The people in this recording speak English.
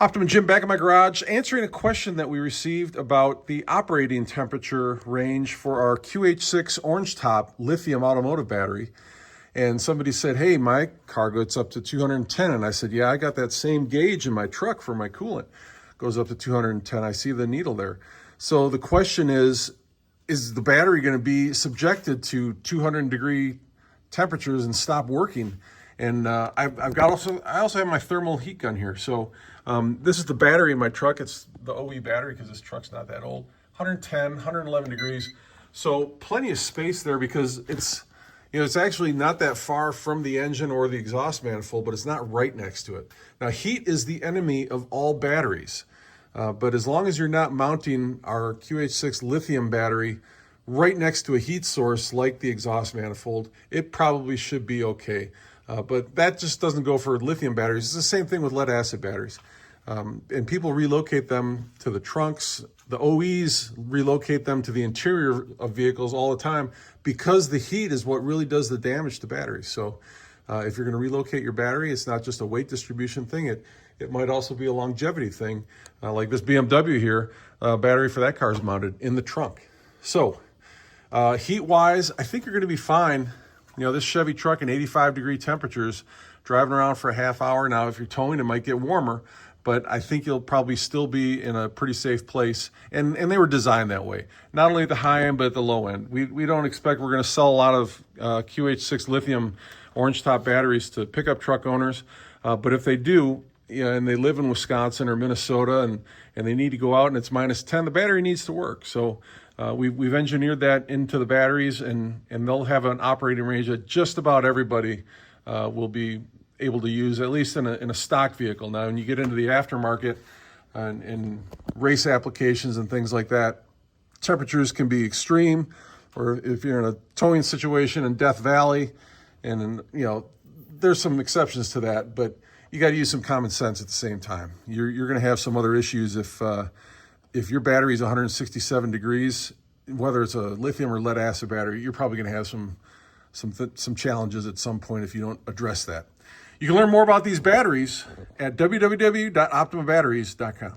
Optimum Jim back in my garage answering a question that we received about the operating temperature range for our QH6 orange top lithium automotive battery. And somebody said, hey, my car goes up to 210. And I said, yeah, I got that same gauge in my truck for my coolant. Goes up to 210. I see the needle there. So the question is the battery going to be subjected to 200-degree temperatures and stop working? And I also have my thermal heat gun here. So this is the battery in my truck. It's the OE battery because this truck's not that old. 110, 111 degrees. So plenty of space there because it's actually not that far from the engine or the exhaust manifold, but it's not right next to it. Now, heat is the enemy of all batteries. But as long as you're not mounting our QH6 lithium battery right next to a heat source like the exhaust manifold, it probably should be okay. But that just doesn't go for lithium batteries. It's the same thing with lead acid batteries. And people relocate them to the trunks. The OEs relocate them to the interior of vehicles all the time because the heat is what really does the damage to batteries. So if you're going to relocate your battery, it's not just a weight distribution thing. It might also be a longevity thing. Like this BMW here, battery for that car is mounted in the trunk. So heat-wise, I think you're going to be fine. This Chevy truck in 85-degree temperatures, driving around for a half hour. Now, if you're towing, it might get warmer, but I think you'll probably still be in a pretty safe place. And they were designed that way, not only at the high end, but at the low end. We don't expect we're going to sell a lot of QH6 lithium orange top batteries to pickup truck owners. But if they do, and they live in Wisconsin or Minnesota and they need to go out and it's -10, the battery needs to work. So we've engineered that into the batteries, and they'll have an operating range that just about everybody will be able to use, at least in a stock vehicle. Now, when you get into the aftermarket and race applications and things like that, temperatures can be extreme. Or if you're in a towing situation in Death Valley, and there's some exceptions to that, but you got to use some common sense at the same time. You're going to have some other issues if your battery is 167 degrees, whether it's a lithium or lead acid battery. You're probably going to have some challenges at some point if you don't address that. You can learn more about these batteries at www.optimabatteries.com.